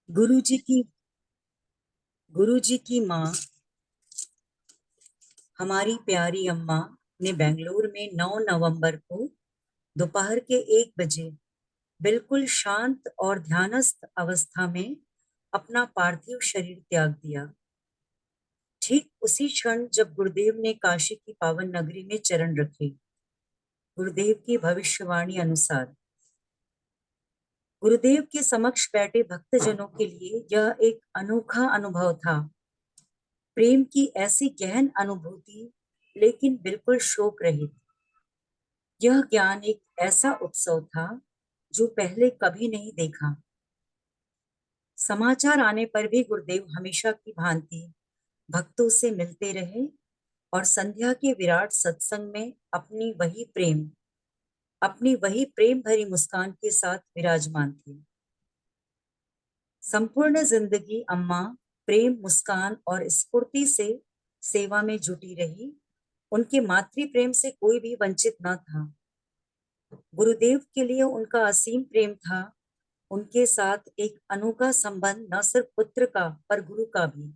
गुरु जी की गुरु जी की माँ, हमारी प्यारी अम्मा ने बेंगलुरु में 9 नवंबर को दोपहर के 1 बजे बिल्कुल शांत और ध्यानस्थ अवस्था में अपना पार्थिव शरीर त्याग दिया। ठीक उसी क्षण जब गुरुदेव ने काशी की पावन नगरी में चरण रखे। गुरुदेव की भविष्यवाणी अनुसार गुरुदेव के समक्ष बैठे भक्तजनों के लिए यह एक अनोखा अनुभव था। प्रेम की ऐसी गहन अनुभूति, लेकिन बिल्कुल शोक रहित। यह ज्ञान एक ऐसा उत्सव था जो पहले कभी नहीं देखा। समाचार आने पर भी गुरुदेव हमेशा की भांति भक्तों से मिलते रहे और संध्या के विराट सत्संग में अपनी वही प्रेम भरी मुस्कान के साथ विराजमान थे। संपूर्ण जिंदगी अम्मा प्रेम, मुस्कान और स्फूर्ति से सेवा में जुटी रही। उनके मातृ प्रेम से कोई भी वंचित न था। गुरुदेव के लिए उनका असीम प्रेम था। उनके साथ एक अनोखा संबंध न सिर्फ पुत्र का पर गुरु का भी।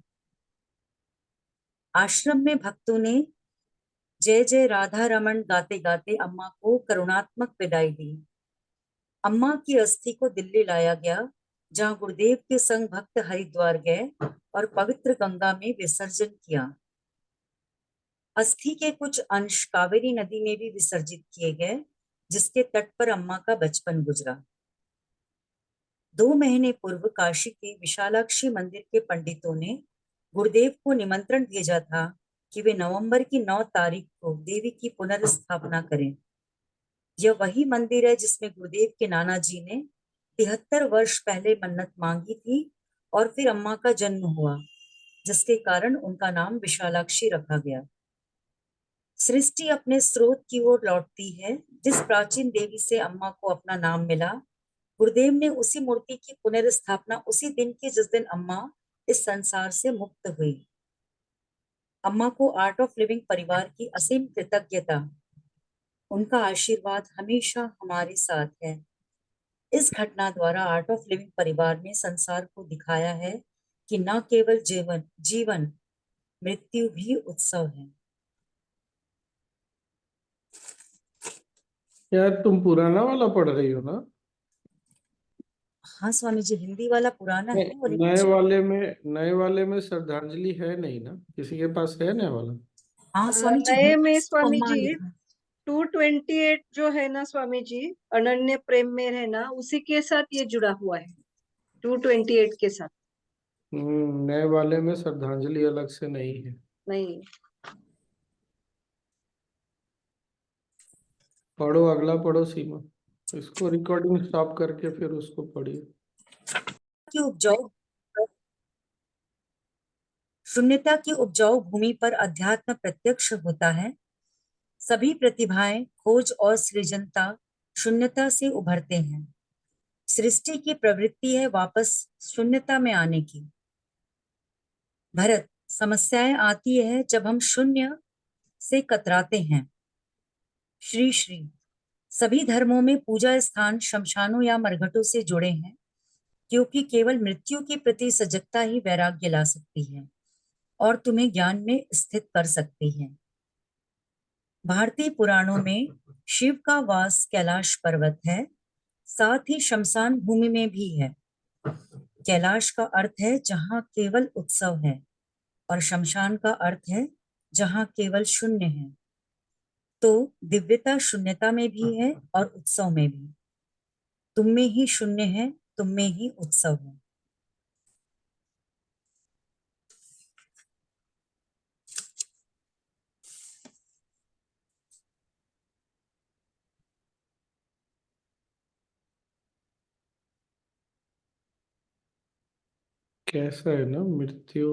आश्रम में भक्तों ने जय जय राधा रमन गाते गाते अम्मा को करुणात्मक विदाई दी। अम्मा की अस्थि को दिल्ली लाया गया, जहां गुरुदेव के संग भक्त हरिद्वार गए और पवित्र गंगा में विसर्जन किया। अस्थि के कुछ अंश कावेरी नदी में भी विसर्जित किए गए, जिसके तट पर अम्मा का बचपन गुजरा। 2 महीने पूर्व काशी के विशालाक्षी मंदिर के पंडितों ने गुरुदेव को निमंत्रण भेजा था कि वे नवंबर की 9 तारीख को देवी की पुनर्स्थापना करें। यह वही मंदिर है जिसमें गुरुदेव के नाना जी ने 73 वर्ष पहले मन्नत मांगी थी और फिर अम्मा का जन्म हुआ, जिसके कारण उनका नाम विशालाक्षी रखा गया। सृष्टि अपने स्रोत की ओर लौटती है। जिस प्राचीन देवी से अम्मा को अपना नाम मिला, गुरुदेव ने उसी मूर्ति की पुनर्स्थापना उसी दिन की जिस दिन अम्मा इस संसार से मुक्त हुई। अम्मा को आर्ट ऑफ लिविंग परिवार की असीम कृतज्ञता। उनका आशीर्वाद हमेशा हमारे साथ है। इस घटना द्वारा आर्ट ऑफ लिविंग परिवार ने संसार को दिखाया है कि न केवल जीवन जीवन मृत्यु भी उत्सव है। यार तुम पुराना वाला पढ़ रही हो ना? हाँ स्वामी जी, हिंदी वाला पुराना है और नए वाले में श्रद्धांजलि है नहीं ना? किसी के पास है नया वाला? हाँ स्वामी जी, नए में तो स्वामी अम्मा जी लिखा। 228 जो है ना स्वामी जी, अनन्य प्रेम में है ना, उसी के साथ ये जुड़ा हुआ है 228 के साथ। नए वाले में श्रद्धांजलि अलग से नहीं है। नहीं। पढ़ो, अगला पढ़ो सीमा। इसको रिकॉर्डिंग स्टॉप करके फिर उसको पढ़िए। की उपजाऊ शून्यता की उपजाऊ भूमि पर अध्यात्म प्रत्यक्ष होता है। सभी प्रतिभाएं, खोज और सृजनता शून्यता से उभरते हैं। सृष्टि की प्रवृत्ति है वापस शून्यता में आने की। भरत, समस्याएं आती है जब हम शून्य से कतराते हैं। श्री श्री, सभी धर्मों में पूजा स्थान शमशानों या मरघटों से जुड़े हैं, क्योंकि केवल मृत्यु के प्रति सजगता ही वैराग्य ला सकती है और तुम्हें ज्ञान में स्थित कर सकती है। भारतीय पुराणों में शिव का वास कैलाश पर्वत है, साथ ही शमशान भूमि में भी है। कैलाश का अर्थ है जहां केवल उत्सव है और शमशान का अर्थ है जहां केवल शून्य है। तो दिव्यता शून्यता में भी है और उत्सव में भी। तुम में ही शून्य है, तुम में ही उत्सव है। कैसा है ना, मृत्यु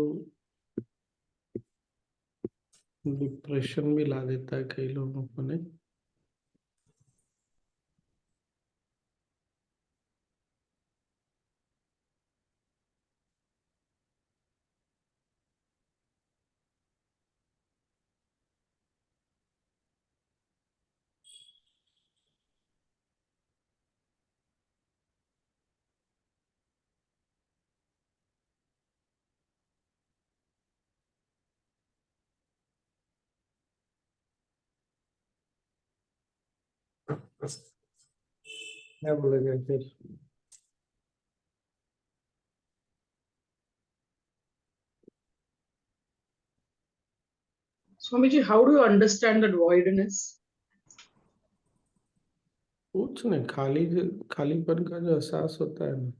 डिप्रेशन भी ला देता है कई लोगों को नहीं? क्या बोलेगा फिर? Swamiji, how do you understand that voidness? कुछ नहीं, खालीपन का जो एहसास होता है ना,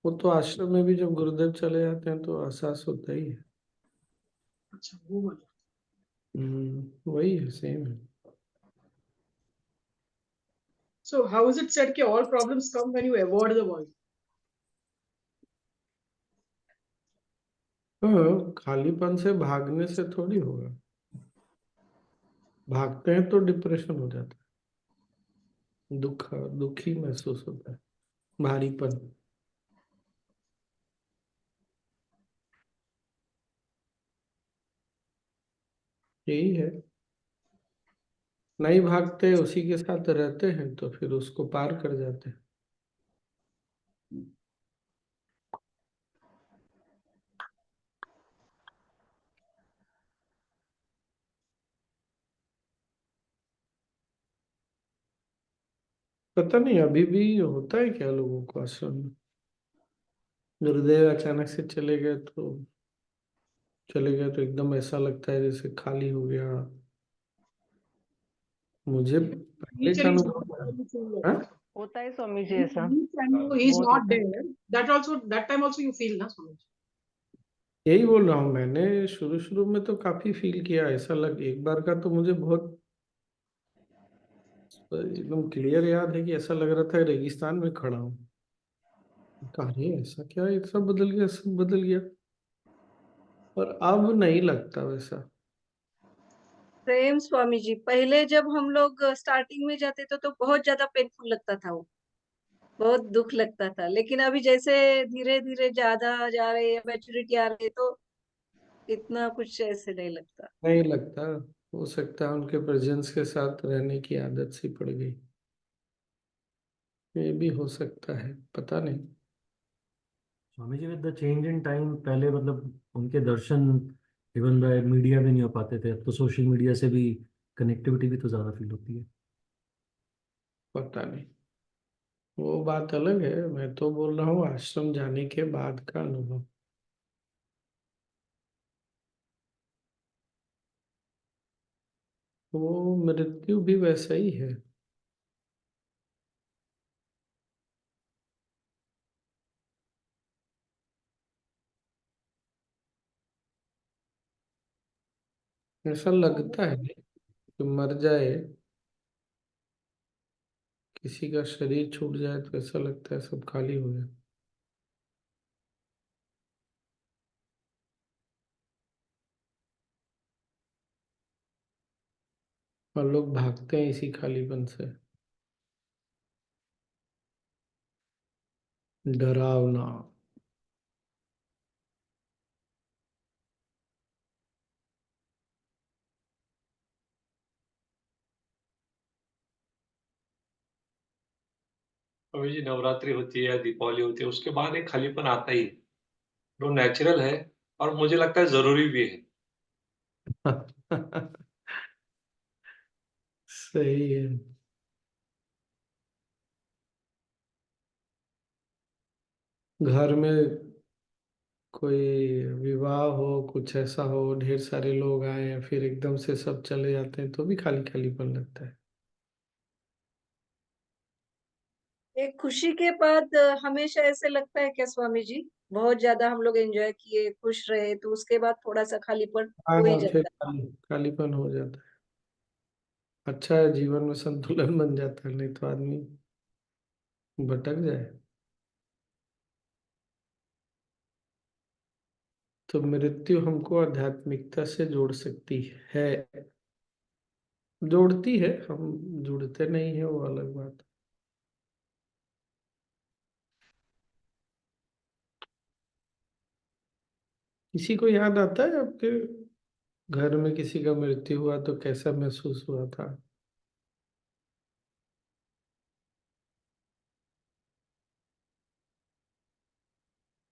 वो तो आश्रम में भी जब गुरुदेव चले जाते हैं तो एहसास होता ही है। अच्छा, वो वाला। वही है, सेम है। So how is it said कि all problems come when you avoid the void? हाँ, खालीपन से भागने से थोड़ी होगा। भागते हैं तो डिप्रेशन हो जाता है, दुखी महसूस होता है, भारीपन। यही है, नहीं भागते, उसी के साथ रहते हैं तो फिर उसको पार कर जाते हैं। पता नहीं अभी भी होता है क्या लोगों को आश्रम में? गुरुदेव अचानक से चले गए तो एकदम ऐसा लगता है जैसे खाली हो गया। मुझे पहले का Initially it's अनुभव not है। you feel like हाँ? that. होता है स्वामी जी When ऐसा, he's बहुत not होता है। there, that time also you feel ना Swamiji. यही बोल रहा हूँ, मैंने शुरू शुरू में तो काफी फील किया, ऐसा लग एक बार का तो मुझे बहुत एकदम क्लियर याद है कि ऐसा लग रहा था रेगिस्तान में खड़ा हूँ। अरे ऐसा क्या, ये सब बदल गया, सब बदल गया। पर अब नहीं लगता वैसा। प्रेम स्वामी जी, पहले जब हम लोग स्टार्टिंग में जाते थे तो बहुत ज्यादा पेनफुल लगता था, वो बहुत दुख लगता था। लेकिन अभी जैसे धीरे धीरे ज्यादा जा रहे हैं, मैच्योरिटी आ रही है, तो इतना कुछ ऐसे नहीं लगता। नहीं लगता, हो सकता है उनके प्रेजेंस के साथ रहने की आदत सी पड़ गई, ये भी हो सकता है, पता नहीं। Swami ji, with the change in time, पहले मतलब उनके दर्शन इवन बाय मीडिया भी नहीं हो पाते थे, अब तो सोशल मीडिया से भी कनेक्टिविटी भी तो ज़्यादा फील होती है। पता नहीं, वो बात अलग है। मैं तो बोल रहा हूँ आश्रम जाने के बाद का अनुभव। वो मृत्यु भी वैसा ही है। ऐसा लगता है कि मर जाए, किसी का शरीर छूट जाए तो ऐसा लगता है सब खाली हो गया। और लोग भागते हैं इसी खालीपन से। डरावना। अभी जी नवरात्रि होती है या दीपावली होती है, उसके बाद एक खालीपन आता ही है, जो नेचुरल है और मुझे लगता है जरूरी भी है। सही है। घर में कोई विवाह हो, कुछ ऐसा हो, ढेर सारे लोग आए, फिर एकदम से सब चले जाते हैं तो भी खाली खालीपन लगता है। एक खुशी के बाद हमेशा ऐसे लगता है क्या स्वामी जी? बहुत ज्यादा हम लोग एंजॉय किए, खुश रहे, तो उसके बाद थोड़ा सा खालीपन हाँ हो ही हाँ, फिर जाता खालीपन हो जाता है। अच्छा है जीवन में संतुलन बन जाता है, नहीं तो आदमी भटक जाए। तो मृत्यु हमको आध्यात्मिकता से जोड़ सकती है, जोड़ती है, हम जुड़ते नहीं है, वो अलग बात। किसी को याद आता है आपके घर में किसी का मृत्यु हुआ तो कैसा महसूस हुआ था?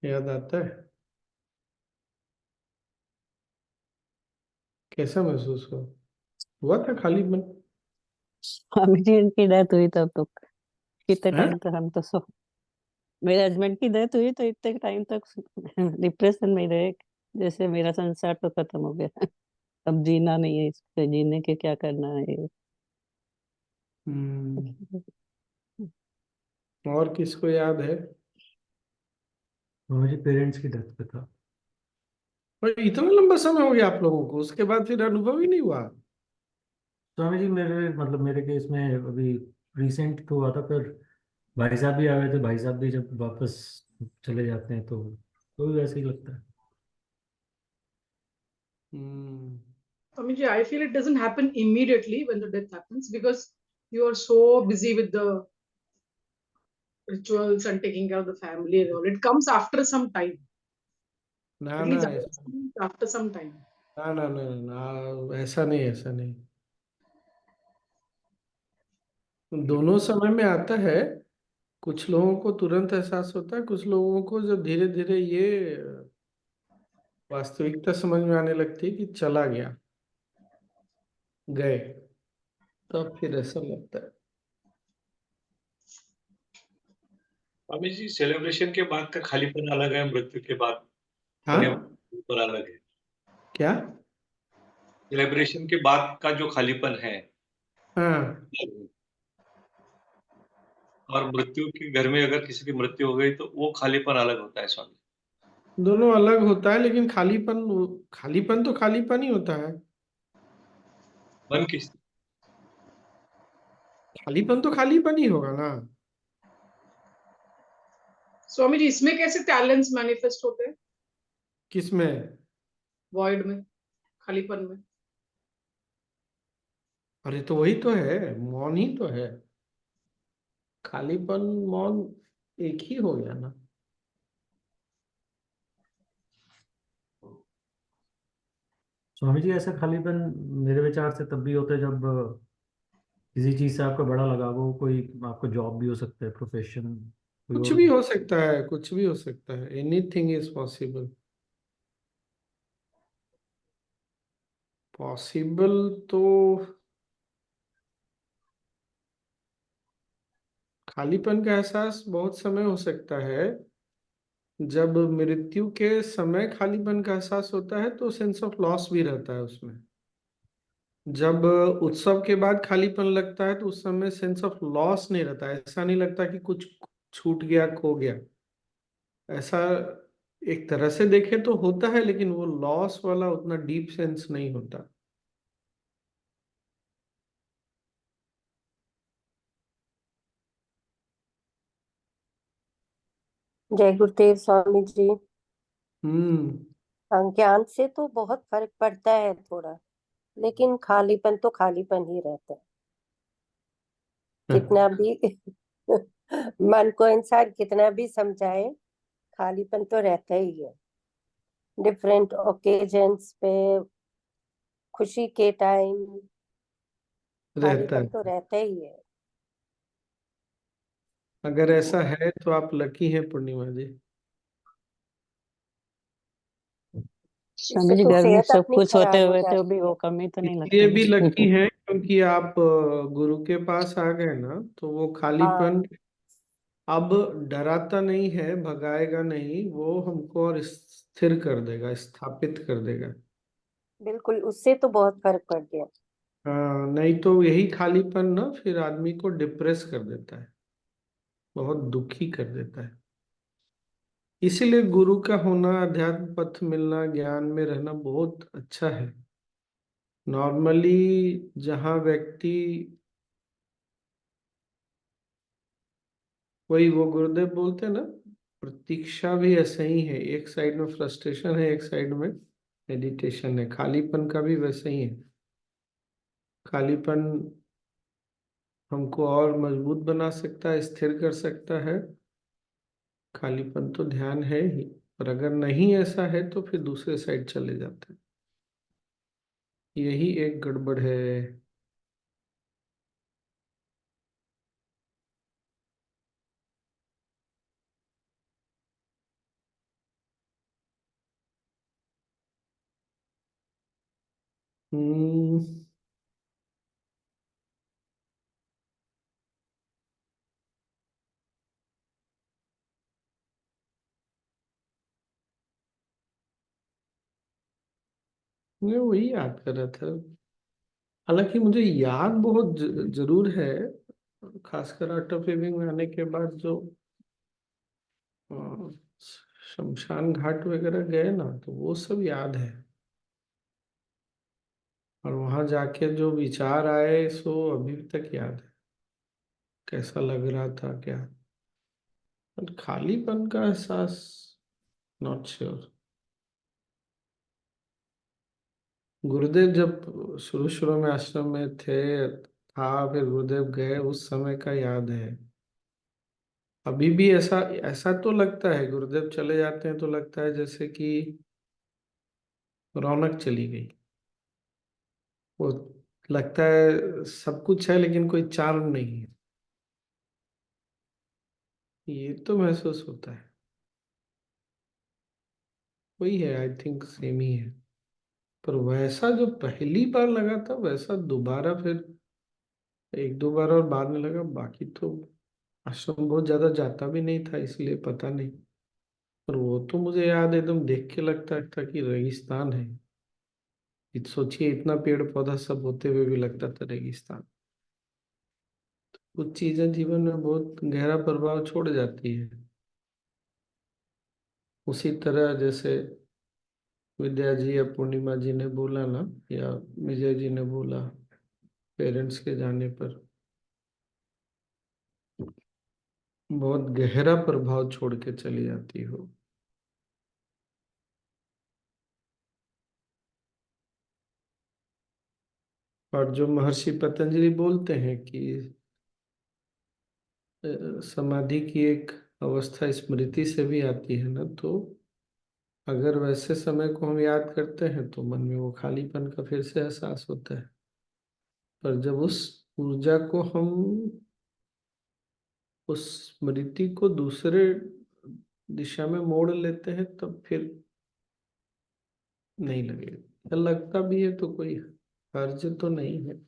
याद आता है? कैसा महसूस हुआ? हुआ था खालीपन? स्वामी जी की डेथ हुई तब तो कितने हैं? टाइम तक हम तो सो मेरे हस्बैंड की डेथ हुई तो इतने टाइम तक डिप्रेशन में ही रहे, जैसे मेरा संसार तो खत्म हो गया। अब जीना नहीं है, इससे जीने के क्या करना है। हम्म। और किसको याद है? स्वामी जी पेरेंट्स की डेथ पे था। और इतना लंबा समय हो गया आप लोगों को, उसके बाद फिर अनुभव ही नहीं हुआ? स्वामी जी मेरे मतलब मेरे केस में अभी रिसेंट तो हुआ था, पर भाई साहब भी आ गए थे। भाई साहब भी जब वापस चले जाते हैं तो भी वैसे ही लगता है। हम्म। Swamiji, I feel it doesn't happen immediately when the death happens because you are so busy with the rituals and taking care of the family and all. It comes after some time. ना At ना least I ऐसा experience after some time. ना ना ना ना, ऐसा नहीं, ऐसा नहीं। दोनों समय में आता है। कुछ लोगों को तुरंत एहसास होता है, कुछ लोगों को जब धीरे धीरे ये वास्तविकता समझ में आने लगती है कि चला गया, गए, तब फिर ऐसा लगता है। स्वामी जी, सेलिब्रेशन के बाद का खालीपन अलग है, मृत्यु के बाद हाँ। होने वाला पर अलग है। क्या? सेलिब्रेशन के बाद का जो खालीपन है हाँ, और मृत्यु के घर में अगर किसी की मृत्यु हो गई तो वो खालीपन अलग होता है स्वामी। दोनों अलग होता है, लेकिन खालीपन, खालीपन तो खालीपन ही होता है। मन की खालीपन तो खालीपन ही होगा ना। Swamiji, इसमें कैसे talents manifest होते हैं? किसमें? Void में, खालीपन में. अरे तो वही तो है, मौन ही तो है। खालीपन, मौन एक ही हो गया ना। स्वामी जी ऐसा खालीपन मेरे विचार से तब भी होता है जब किसी चीज से आपका बड़ा लगाव हो। कोई आपका जॉब भी हो सकता है, प्रोफेशन, कोई कुछ और। भी हो सकता है, कुछ भी हो सकता है, एनीथिंग इज पॉसिबल। पॉसिबल तो खालीपन का एहसास बहुत समय हो सकता है। जब मृत्यु के समय खालीपन का एहसास होता है तो सेंस ऑफ लॉस भी रहता है उसमें। जब उत्सव के बाद खालीपन लगता है तो उस समय सेंस ऑफ लॉस नहीं रहता, ऐसा नहीं लगता कि कुछ छूट गया, खो गया। ऐसा एक तरह से देखे तो होता है, लेकिन वो लॉस वाला उतना डीप सेंस नहीं होता। जय गुरुदेव स्वामी जी। हम्म। ज्ञान से तो बहुत फर्क पड़ता है थोड़ा, लेकिन खालीपन तो खालीपन ही रहता है, कितना भी मन को इंसान कितना भी समझाए, खालीपन तो रहता ही है। डिफरेंट ओकेजन्स पे, खुशी के टाइम, रहता खालीपन है। तो रहता ही है। अगर ऐसा है तो आप लकी हैं पूर्णिमा जी। स्वामी इससे जी तो घर में सेहत सब अपनी कुछ होते खराब हो हुए तो भी जाती वो है। कमी तो नहीं लगता इसलिए भी लकी मुझे। हैं क्योंकि आप गुरु के पास आ गए ना, तो वो हाँ, खालीपन अब डराता नहीं है, भगाएगा नहीं, वो हमको और स्थिर कर देगा, स्थापित कर देगा। बिल्कुल, उससे तो बहुत फर्क पड़ गया। हाँ, नहीं तो यही खालीपन ना फिर आदमी को डिप्रेस कर देता है, बहुत दुखी कर देता है। इसीलिए गुरु का होना, अध्यात्म पथ मिलना, ज्ञान में रहना बहुत अच्छा है। नॉर्मली जहाँ व्यक्ति, वही वो गुरुदेव बोलते हैं ना, प्रतीक्षा भी ऐसा ही है। एक साइड में फ्रस्ट्रेशन है, एक साइड में मेडिटेशन है। खालीपन का भी वैसा ही है। खालीपन हमको और मजबूत बना सकता है, स्थिर कर सकता है। खालीपन तो ध्यान है ही, पर अगर नहीं ऐसा है तो फिर दूसरे साइड चले जाते हैं। यही एक गड़बड़ है। हम्म। मैं वही याद कर रहा था। हालांकि मुझे याद बहुत जरूर है, खासकर आर्ट ऑफ लिविंग में आने के बाद जो अ, शमशान घाट वगैरह गए ना, तो वो सब याद है। और वहां जाके जो विचार आए सो अभी तक याद है, कैसा लग रहा था क्या। और खालीपन का एहसास नॉट श्योर। गुरुदेव जब शुरू शुरू में आश्रम में था, फिर गुरुदेव गए, उस समय का याद है। अभी भी ऐसा ऐसा तो लगता है, गुरुदेव चले जाते हैं तो लगता है जैसे कि रौनक चली गई। वो लगता है सब कुछ है लेकिन कोई चार्म नहीं है। ये तो महसूस होता है। वही है, आई थिंक सेम ही है। पर वैसा जो पहली बार लगा था वैसा दोबारा फिर एक दो बार और बाद में लगा। बाकी तो आश्रम बहुत ज्यादा जाता भी नहीं था, इसलिए पता नहीं। पर वो तो मुझे याद है, एकदम देख के लगता था कि रेगिस्तान है। सोचिए, इतना पेड़ पौधा सब होते हुए भी लगता था रेगिस्तान। कुछ चीजें जीवन में बहुत गहरा प्रभाव छोड़ जाती है। उसी तरह जैसे विद्या जी या पूर्णिमा जी ने बोला ना, या विजय जी ने बोला, पेरेंट्स के जाने पर बहुत गहरा प्रभाव छोड़ के चली जाती हो। और जो महर्षि पतंजलि बोलते हैं कि समाधि की एक अवस्था स्मृति से भी आती है ना, तो अगर वैसे समय को हम याद करते हैं तो मन में वो खालीपन का फिर से एहसास होता है। पर जब उस ऊर्जा को हम, उस स्मृति को दूसरे दिशा में मोड़ लेते हैं, तब फिर नहीं लगेगा। लगता भी है तो कोई हर्ज तो नहीं है।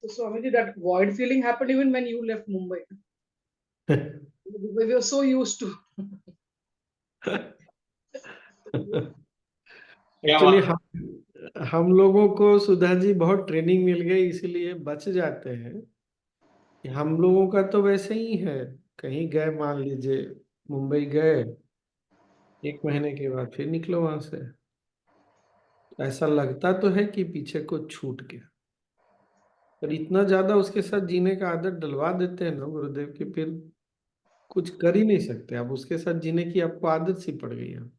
So Swamiji, that void feeling happened even when you left Mumbai. We were so used to. क्या एक्चुअली बात। हम लोगों को सुधा जी बहुत ट्रेनिंग मिल गई, इसलिए बच जाते हैं। कि हम लोगों का तो वैसे ही है, कहीं गए, मान लीजिए मुंबई गए, एक महीने के बाद फिर निकलो वहां से। ऐसा लगता तो है कि पीछे कुछ छूट गया, पर इतना ज्यादा उसके साथ जीने का आदत डलवा देते हैं ना गुरुदेव की, फिर कुछ कर ही नहीं सकते। अब उसके साथ जीने की आपको आदत सी पड़ गई है।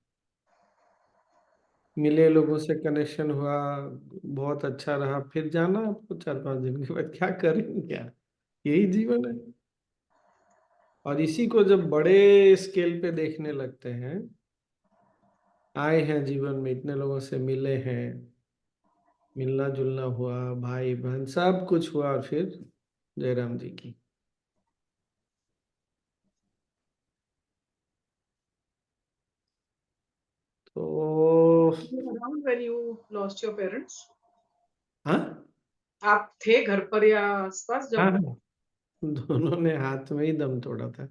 मिले लोगों से, कनेक्शन हुआ, बहुत अच्छा रहा, फिर जाना आपको 4-5 दिन के बाद। क्या करेंगे यार, यही जीवन है। और इसी को जब बड़े स्केल पे देखने लगते हैं, आए हैं जीवन में, इतने लोगों से मिले हैं, मिलना जुलना हुआ, भाई बहन सब कुछ हुआ, और फिर जयराम जी की। तो You were around when you lost your parents? हाँ आप थे घर पर या आसपास हाँ जब? हाँ, दोनों ने हाथ में ही दम तोड़ा था।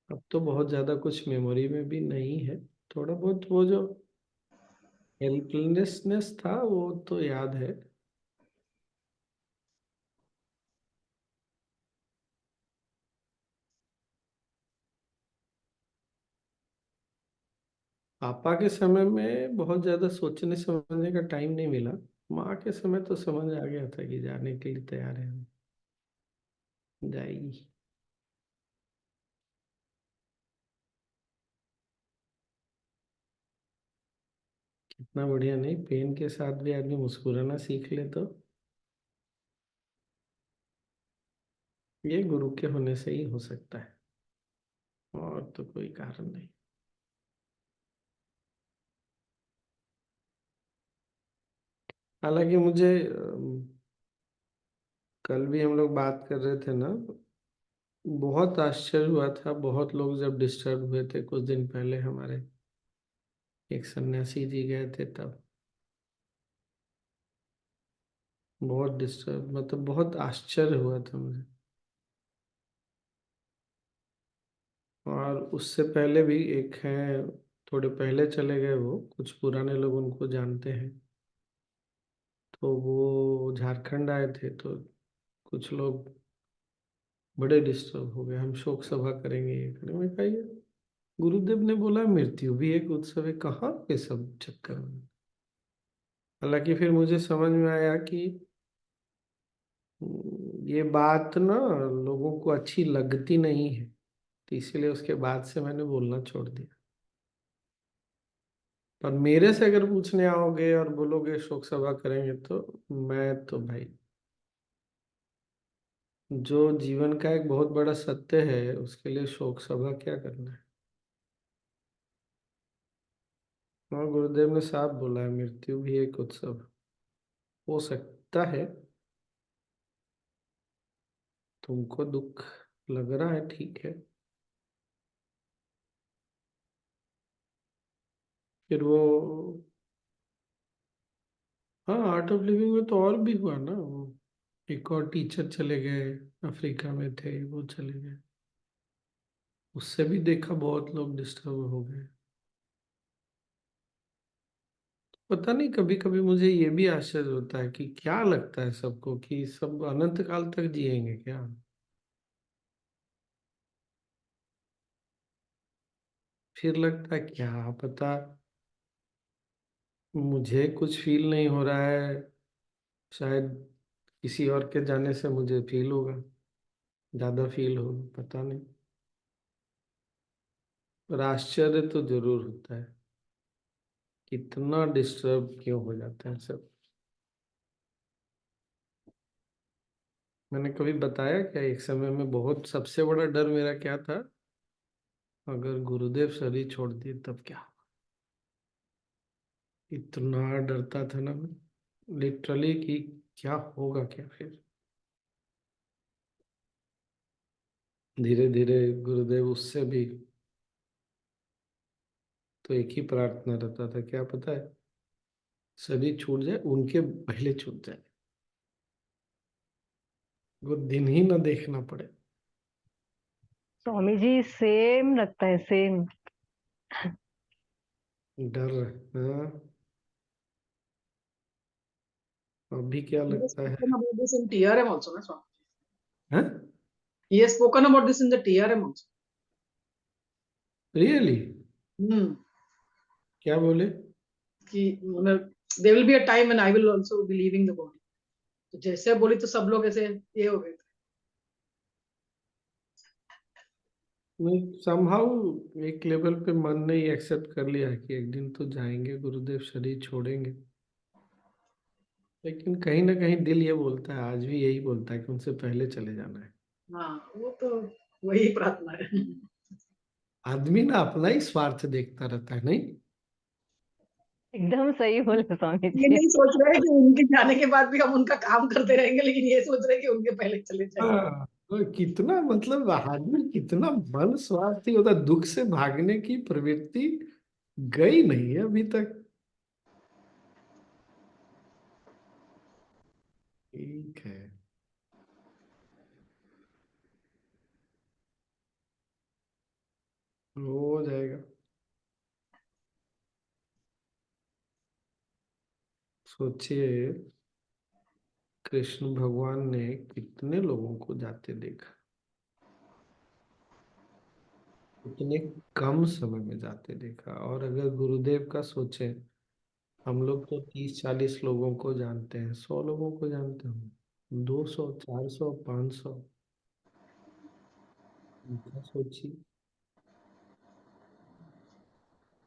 अब तो बहुत ज्यादा कुछ मेमोरी में भी नहीं है। थोड़ा बहुत वो जो हेल्पलेसनेस था वो तो याद है। पापा के समय में बहुत ज्यादा सोचने समझने का टाइम नहीं मिला। माँ के समय तो समझ आ गया था कि जाने के लिए तैयार है हम, जाएगी। कितना बढ़िया, नहीं पेन के साथ भी आदमी मुस्कुराना सीख ले तो ये गुरु के होने से ही हो सकता है, और तो कोई कारण नहीं। हालांकि मुझे कल भी हम लोग बात कर रहे थे ना, बहुत आश्चर्य हुआ था। बहुत लोग जब डिस्टर्ब हुए थे कुछ दिन पहले, हमारे एक सन्यासी जी गए थे तब। बहुत डिस्टर्ब, मतलब बहुत आश्चर्य हुआ था मुझे। और उससे पहले भी एक है, थोड़े पहले चले गए, वो कुछ पुराने लोग उनको जानते हैं, तो वो झारखंड आए थे, तो कुछ लोग बड़े डिस्टर्ब हो गए, हम शोक सभा करेंगे, ये करेंगे। मैं कहा, ये गुरुदेव ने बोला मृत्यु भी एक उत्सव है, कहाँ पे सब चक्कर में। हालांकि फिर मुझे समझ में आया कि ये बात ना लोगों को अच्छी लगती नहीं है, तो इसीलिए उसके बाद से मैंने बोलना छोड़ दिया। पर मेरे से अगर पूछने आओगे और बोलोगे शोक सभा करेंगे, तो मैं तो भाई, जो जीवन का एक बहुत बड़ा सत्य है, उसके लिए शोक सभा क्या करना है। और गुरुदेव ने साफ बोला है, मृत्यु भी एक उत्सव हो सकता है। तुमको दुख लग रहा है, ठीक है। फिर वो, हाँ, आर्ट ऑफ लिविंग में तो और भी हुआ ना, वो एक और टीचर चले गए, अफ्रीका में थे, वो चले गए, उससे भी देखा बहुत लोग डिस्टर्ब हो गए। पता नहीं, कभी कभी मुझे ये भी आश्चर्य होता है कि क्या लगता है सबको कि सब अनंत काल तक जिएंगे क्या। फिर लगता है क्या पता, मुझे कुछ फील नहीं हो रहा है, शायद किसी और के जाने से मुझे फील होगा, ज्यादा फील हो, पता नहीं। पर आश्चर्य तो जरूर होता है, कितना डिस्टर्ब क्यों हो जाता है सब। मैंने कभी बताया क्या, एक समय में बहुत सबसे बड़ा डर मेरा क्या था, अगर गुरुदेव शरीर छोड़ दिए तब क्या। इतना डरता था ना मैं, लिटरली, कि क्या होगा क्या फिर। धीरे धीरे गुरुदेव उससे भी, तो एक ही प्रार्थना रहता था, क्या पता है, शरीर छूट जाए, उनके पहले छूट जाए, वो दिन ही ना देखना पड़े। स्वामी जी सेम लगता है, सेम। डर। हाँ, अभी क्या He has लगता है। spoken about this in TRM also, na, Swami? हाँ, He has spoken about this in the TRM also. Really? Hmm. क्या बोले? कि मतलब there will be a time when I will also be leaving the body. तो जैसे बोली तो सब लोग ऐसे ये हो गए थे। नहीं, समहाउ एक लेवल पे मन ने एक्सेप्ट कर लिया कि एक दिन तो जाएंगे गुरुदेव, शरीर छोड़ेंगे। लेकिन कहीं ना कहीं दिल ये बोलता है, आज भी यही बोलता है कि उनसे पहले चले जाना है। हाँ, वो तो वही प्रार्थना है। आदमी ना अपना ही स्वार्थ देखता रहता है, नहीं? एकदम सही बोले स्वामी ये जी। नहीं सोच रहे कि उनके जाने के बाद भी हम उनका काम करते रहेंगे, लेकिन ये सोच रहे कि उनके पहले चले जाएंगे। हाँ, तो कितना, मतलब आदमी कितना मन स्वार्थी होता है, दुख से भागने की प्रवृत्ति गई नहीं है अभी तक। ठीक है, हो जाएगा। सोचिए, कृष्ण भगवान ने कितने लोगों को जाते देखा, इतने कम समय में जाते देखा। और अगर गुरुदेव का सोचे, हम लोग तो 30-40 लोगों को जानते हैं, 100 लोगों को जानते हैं, 200, 400, 500, उनका सोचिए।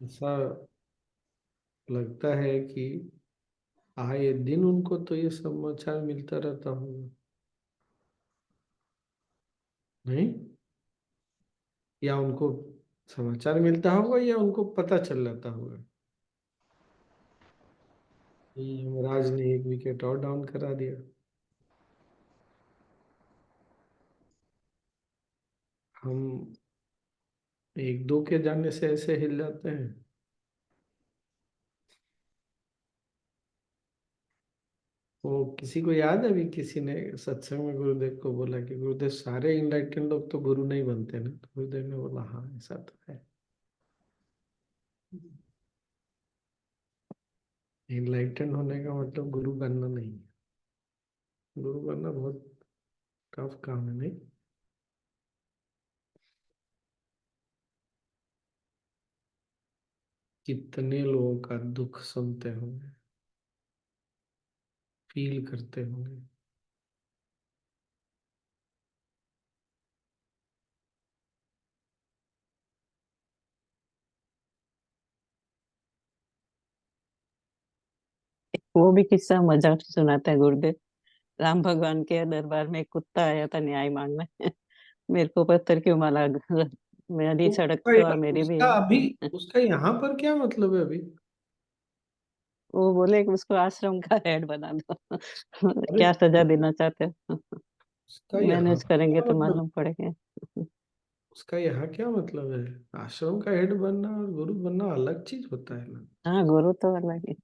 ऐसा लगता है कि आए दिन उनको तो ये समाचार मिलता रहता होगा, नहीं? या उनको समाचार मिलता होगा, या उनको पता चल जाता होगा कि युवराज ने एक विकेट और डाउन करा दिया। हम एक दो के जाने से ऐसे हिल जाते हैं। वो किसी को याद है, अभी किसी ने सत्संग में गुरुदेव को बोला कि गुरुदेव सारे इनलाइटेंड लोग तो गुरु नहीं बनते ना, तो गुरुदेव ने बोला हाँ ऐसा तो है, इनलाइटेंड होने का मतलब गुरु बनना नहीं है। गुरु बनना बहुत टफ काम है, नहीं? कितने लोगों का दुख सुनते होंगे, फील करते होंगे। वो भी किस्सा मजाक से सुनाते हैं गुरुदेव। राम भगवान के दरबार में एक कुत्ता आया था न्याय मांगने। मेरे को पत्थर क्यों मारा, मेरी सड़क तो मेरी भी उसका अभी है। उसका यहाँ पर क्या मतलब है अभी? वो बोले कि उसको आश्रम का हेड बना दो। अरे क्या सजा देना चाहते हो? उसका यहाँ मैनेज पर करेंगे क्या तो मतलब? मालूम पड़ेगा। उसका यहाँ क्या मतलब है? आश्रम का हेड बनना और गुरु बनना अलग चीज होता है ना। हाँ, गुरु तो अलग है।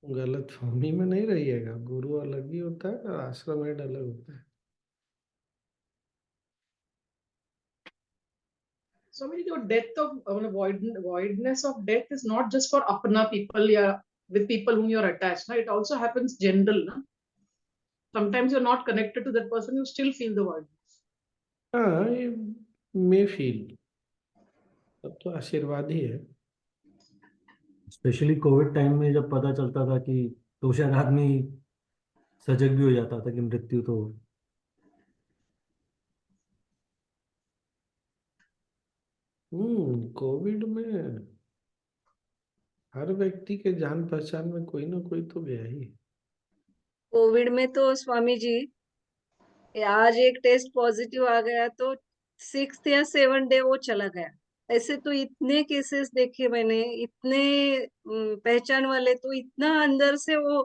गलत फहमी में नहीं रहिएगा, गुरु अलग ही होता है और आश्रम हेड अलग होता है। So many your death of voidness of death is not just for apna people, yeah, with people whom you're attached. Na? It also happens general. Na? Sometimes you're not connected to that person, you still feel the voidness. हाँ, ये may feel तब तो आशीर्वाद ही है। Specially Covid time में जब पता चलता था कि, तो शायद आदमी सजग भी हो जाता था कि मृत्यु तो। कोविड में हर व्यक्ति के जान पहचान में कोई ना कोई तो गया ही। कोविड में तो स्वामी जी, आज एक टेस्ट पॉजिटिव आ गया तो 6th या 7th डे वो चला गया। ऐसे तो इतने केसेस देखे मैंने, इतने पहचान वाले तो इतना अंदर से वो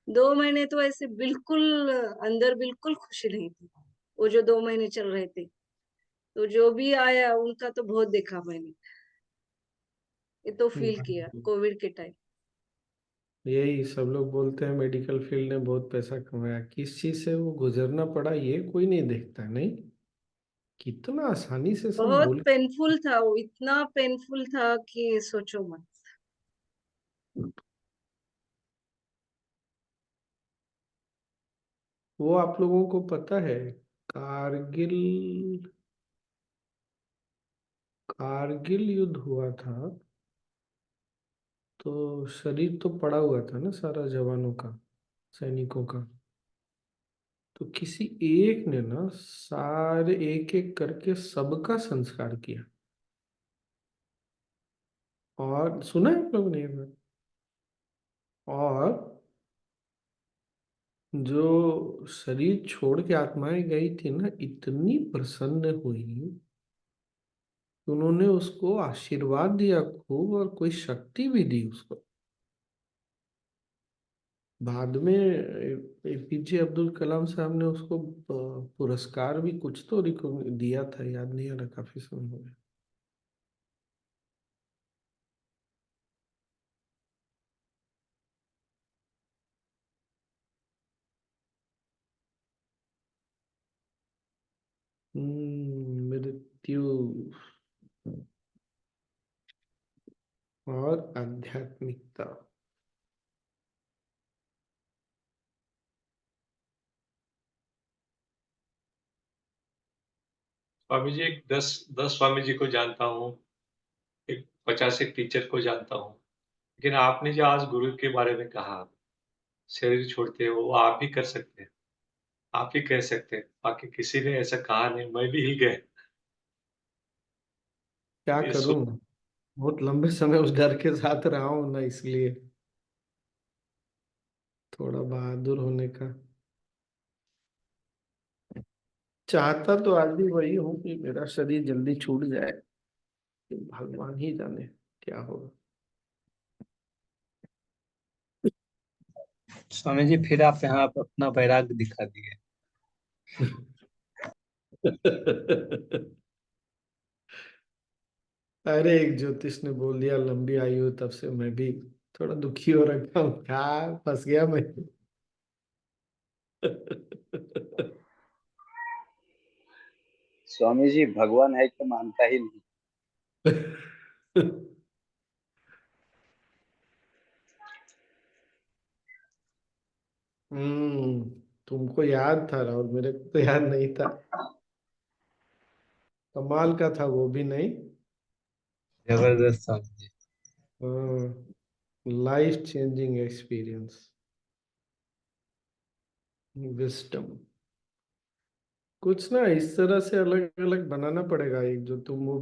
2 महीने तो ऐसे बिल्कुल अंदर बिल्कुल खुशी नहीं थी, वो जो 2 महीने चल रहे थे। तो जो भी आया उनका तो बहुत देखा मैंने, ये तो फील किया कोविड के टाइम। यही सब लोग बोलते हैं मेडिकल फील्ड ने बहुत पैसा कमाया, किस चीज से वो गुजरना पड़ा ये कोई नहीं देखता, नहीं? कितना आसानी से सब बहुत भूल। पेनफुल था वो, इतना पेनफुल था कि सोचो मत। वो आप लोगों को पता है, कारगिल कारगिल युद्ध हुआ था तो शरीर तो पड़ा हुआ था ना सारा जवानों का, सैनिकों का। तो किसी एक ने ना सारे एक एक करके सबका संस्कार किया। और सुना है आप लोगों ने ये बात? और जो शरीर छोड़ के आत्माएं गई थी ना, इतनी प्रसन्न हुई, उन्होंने उसको आशीर्वाद दिया खूब और कोई शक्ति भी दी उसको। बाद में एपीजे अब्दुल कलाम साहब ने उसको पुरस्कार भी कुछ तो दिया था, याद नहीं आ रहा, काफी समय हो गया। मृत्यु और आध्यात्मिकता। स्वामी जी, एक 10 स्वामी जी को जानता हूँ, एक 50 एक टीचर को जानता हूँ, लेकिन आपने जो आज गुरु के बारे में कहा, शरीर छोड़ते हो वो आप ही कर सकते हैं, आप ही कह सकते हैं, बाकी किसी ने ऐसा कहा नहीं। मैं भी हिल गया क्या ये करूं, बहुत लंबे समय उस डर के साथ रहा हूं ना, इसलिए थोड़ा बहादुर होने का चाहता तो आज भी वही हूँ कि मेरा शरीर जल्दी छूट जाए, भगवान ही जाने क्या होगा। स्वामी जी फिर आप यहाँ पे अपना वैराग्य दिखा दिए। अरे एक ज्योतिष ने बोल दिया लंबी आयु, तब से मैं भी थोड़ा दुखी हो रखा हूँ, क्या फंस गया मैं। स्वामी जी भगवान है कि मानता ही नहीं। तुमको याद था राहुल, मेरे को तो याद नहीं था। कमाल का था वो भी, नहीं? जबरदस्त Swami ji. Life changing experience, wisdom. कुछ ना इस तरह से अलग अलग बनाना पड़ेगा, एक जो तुम वो